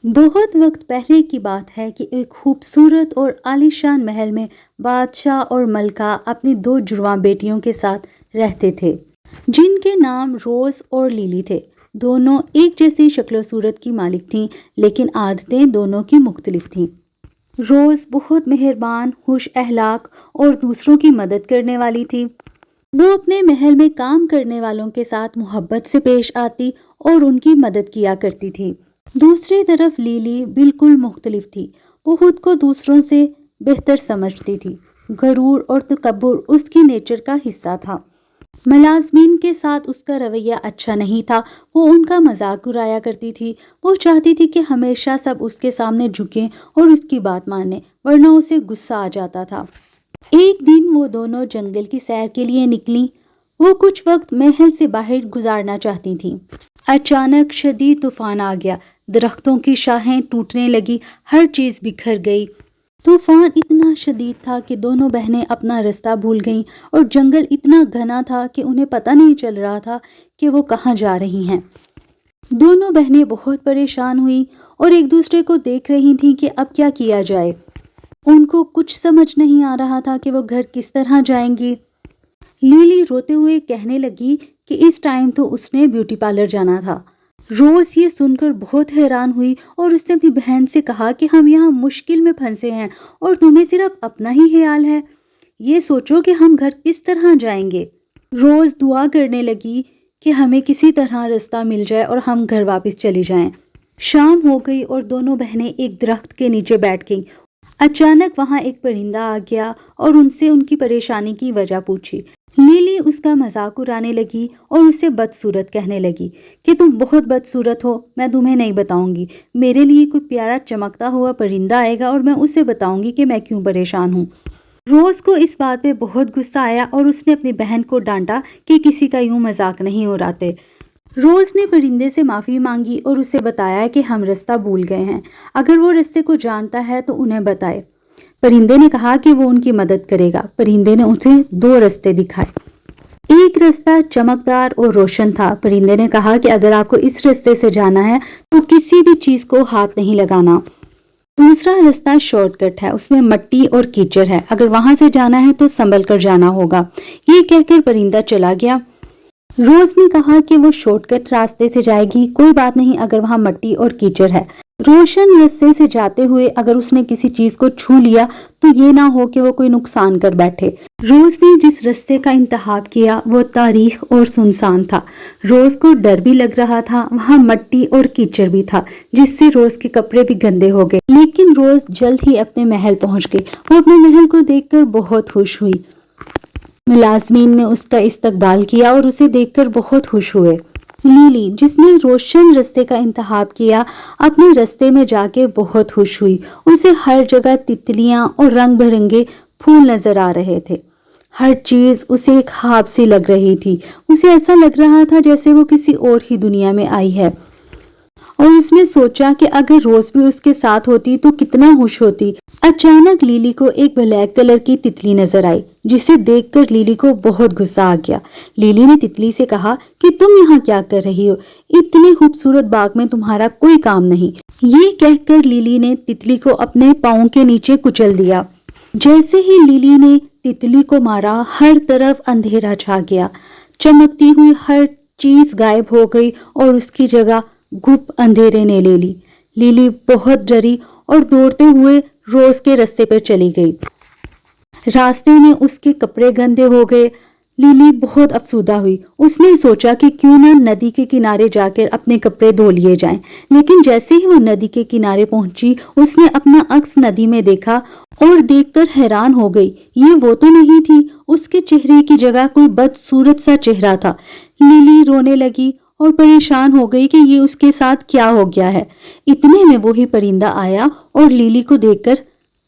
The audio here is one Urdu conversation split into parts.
بہت وقت پہلے کی بات ہے کہ ایک خوبصورت اور عالیشان محل میں بادشاہ اور ملکہ اپنی دو جڑواں بیٹیوں کے ساتھ رہتے تھے، جن کے نام روز اور لیلی تھے۔ دونوں ایک جیسی شکل و صورت کی مالک تھیں، لیکن عادتیں دونوں کی مختلف تھیں۔ روز بہت مہربان، خوش اخلاق اور دوسروں کی مدد کرنے والی تھی۔ وہ اپنے محل میں کام کرنے والوں کے ساتھ محبت سے پیش آتی اور ان کی مدد کیا کرتی تھی۔ دوسری طرف لیلی بالکل مختلف تھی۔ وہ خود کو دوسروں سے بہتر سمجھتی تھی۔ غرور اور تکبر اس کی نیچر کا حصہ تھا۔ ملازمین کے ساتھ اس کا رویہ اچھا نہیں تھا۔ وہ ان کا مذاق اڑایا کرتی تھی۔ وہ چاہتی تھی کہ ہمیشہ سب اس کے سامنے جھکیں اور اس کی بات مانیں، ورنہ اسے غصہ آ جاتا تھا۔ ایک دن وہ دونوں جنگل کی سیر کے لیے نکلیں۔ وہ کچھ وقت محل سے باہر گزارنا چاہتی تھیں۔ اچانک شدید طوفان آ گیا۔ درختوں کی شاخیں ٹوٹنے لگی، ہر چیز بکھر گئی۔ طوفان اتنا شدید تھا کہ دونوں بہنیں اپنا راستہ بھول گئیں اور جنگل اتنا گھنا تھا کہ انہیں پتہ نہیں چل رہا تھا کہ وہ کہاں جا رہی ہیں۔ دونوں بہنیں بہت پریشان ہوئیں اور ایک دوسرے کو دیکھ رہی تھیں کہ اب کیا کیا جائے۔ ان کو کچھ سمجھ نہیں آ رہا تھا کہ وہ گھر کس طرح جائیں گی۔ لیلی روتے ہوئے کہنے لگی کہ اس ٹائم تو اس نے بیوٹی پارلر جانا تھا۔ روز یہ سن کر بہت حیران ہوئی اور اس نے اپنی بہن سے کہا کہ ہم یہاں مشکل میں پھنسے ہیں اور تمہیں صرف اپنا ہی خیال ہے۔ یہ سوچو کہ ہم گھر کس طرح جائیں گے۔ روز دعا کرنے لگی کہ ہمیں کسی طرح راستہ مل جائے اور ہم گھر واپس چلی جائیں۔ شام ہو گئی اور دونوں بہنیں ایک درخت کے نیچے بیٹھ گئیں۔ اچانک وہاں ایک پرندہ آ گیا اور ان سے ان کی پریشانی کی وجہ پوچھی۔ لیلی اس کا مذاق اڑانے لگی اور اسے بدصورت کہنے لگی کہ تم بہت بدصورت ہو، میں تمہیں نہیں بتاؤں گی۔ میرے لیے کوئی پیارا چمکتا ہوا پرندہ آئے گا اور میں اسے بتاؤں گی کہ میں کیوں پریشان ہوں۔ روز کو اس بات پہ بہت غصہ آیا اور اس نے اپنی بہن کو ڈانٹا کہ کسی کا یوں مذاق نہیں اڑاتے۔ روز نے پرندے سے معافی مانگی اور اسے بتایا کہ ہم راستہ بھول گئے ہیں، اگر وہ راستے کو جانتا ہے تو انہیں بتائے۔ پرندے نے کہا کہ وہ ان کی مدد کرے گا۔ پرندے نے اسے دو راستے دکھائے۔ ایک راستہ چمکدار اور روشن تھا۔ پرندے نے کہا کہ اگر آپ کو اس راستے سے جانا ہے تو کسی بھی چیز کو ہاتھ نہیں لگانا۔ دوسرا راستہ شارٹ کٹ ہے، اس میں مٹی اور کیچڑ ہے، اگر وہاں سے جانا ہے تو سنبھل کر جانا ہوگا۔ یہ کہہ کر پرندہ چلا گیا۔ روز نے کہا کہ وہ شارٹ کٹ راستے سے جائے گی، کوئی بات نہیں اگر وہاں مٹی اور کیچڑ ہے۔ روشن راستے سے جاتے ہوئے اگر اس نے کسی چیز کو چھو لیا تو یہ نہ ہو کہ وہ کوئی نقصان کر بیٹھے۔ روز نے جس راستے کا انتخاب کیا وہ تاریک اور سنسان تھا۔ روز کو ڈر بھی لگ رہا تھا، وہاں مٹی اور کیچڑ بھی تھا جس سے روز کے کپڑے بھی گندے ہو گئے، لیکن روز جلد ہی اپنے محل پہنچ گئی۔ وہ اپنے محل کو دیکھ کر بہت خوش ہوئی۔ ملازمین نے اس کا استقبال کیا اور اسے دیکھ کر بہت خوش ہوئے۔ لیلی، جس نے روشن راستے کا انتخاب کیا، اپنے راستے میں جا کے بہت خوش ہوئی۔ اسے ہر جگہ تتلیاں اور رنگ برنگے پھول نظر آ رہے تھے۔ ہر چیز اسے ایک خواب سی لگ رہی تھی۔ اسے ایسا لگ رہا تھا جیسے وہ کسی اور ہی دنیا میں آئی ہے، اور اس نے سوچا کہ اگر روز بھی اس کے ساتھ ہوتی تو کتنا خوش ہوتی۔ اچانک لیلی کو ایک بلیک کلر کی تتلی نظر آئی، جسے دیکھ کر لیلی کو بہت غصہ آ گیا۔ لیلی نے تتلی سے کہا کہ تم یہاں کیا کر رہی ہو؟ اتنے خوبصورت باغ میں تمہارا کوئی کام نہیں۔ یہ کہہ کر لیلی نے تتلی کو اپنے پاؤں کے نیچے کچل دیا۔ جیسے ہی لیلی نے تتلی کو مارا، ہر طرف اندھیرا چھا گیا۔ چمکتی ہوئی ہر چیز غائب ہو گئی اور اس کی جگہ گھپ اندھیرے نے لے لی۔ لیلی بہت ڈری اور دوڑتے ہوئے روز کے راستے پر چلی گئی۔ راستے میں اس کے کپڑے گندے ہو گئے۔ لیلی بہت افسردہ ہوئی۔ اس نے سوچا کہ کیوں نہ ندی کے کنارے جا کر اپنے کپڑے دھو لیے جائیں، لیکن جیسے ہی وہ ندی کے کنارے پہنچی، اس نے اپنا عکس ندی میں دیکھا اور دیکھ کر حیران ہو گئی۔ یہ وہ تو نہیں تھی، اس کے چہرے کی جگہ کوئی بدصورت سا چہرہ تھا۔ لیلی رونے لگی اور پریشان ہو گئی کہ یہ اس کے ساتھ کیا ہو گیا ہے۔ اتنے میں وہی پرندہ آیا اور لیلی کو دیکھ کر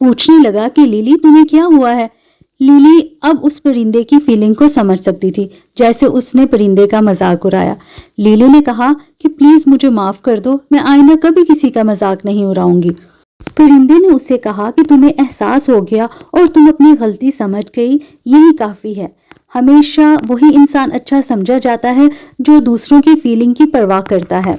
پوچھنے لگا کہ لیلی، تمہیں کیا ہوا ہے؟ لیلی اب اس پرندے کی فیلنگ کو سمجھ سکتی تھی، جیسے اس نے پرندے کا مذاق اڑایا۔ لیلی نے کہا کہ پلیز مجھے معاف کر دو، میں آئندہ کبھی کسی کا مذاق نہیں اڑاؤں گی۔ پرندے نے اسے کہا کہ تمہیں احساس ہو گیا اور تم اپنی غلطی سمجھ گئی، یہی کافی ہے۔ ہمیشہ وہی انسان اچھا سمجھا جاتا ہے جو دوسروں کی فیلنگ کی پرواہ کرتا ہے۔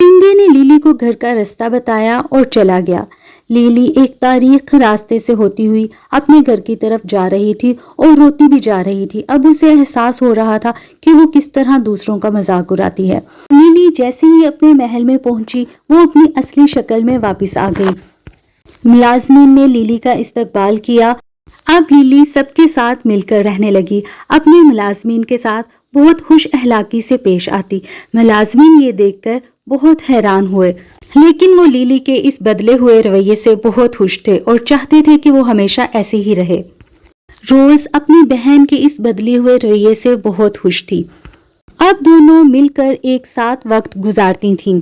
پرندے نے لیلی کو گھر کا راستہ بتایا اور چلا گیا۔ لیلی ایک تاریخ راستے سے ہوتی ہوئی اپنے گھر کی طرف جا رہی تھی اور روتی بھی جا رہی تھی۔ اب اسے احساس ہو رہا تھا کہ وہ کس طرح دوسروں کا مذاق اڑاتی ہے۔ لیلی جیسے ہی اپنے محل میں پہنچی وہ اپنی اصلی شکل میں واپس آ گئی۔ ملازمین نے لیلی کا استقبال کیا۔ اب لیلی سب کے ساتھ مل کر رہنے لگی، اپنے ملازمین کے ساتھ بہت خوش اخلاقی سے پیش آتی۔ ملازمین یہ دیکھ کر بہت حیران ہوئے، لیکن وہ لیلی کے اس بدلے ہوئے رویے سے بہت خوش تھے اور چاہتے تھے کہ وہ ہمیشہ ایسے ہی رہے۔ روز اپنی بہن کے اس بدلے ہوئے رویے سے بہت خوش تھی۔ اب دونوں مل کر ایک ساتھ وقت گزارتی تھیں۔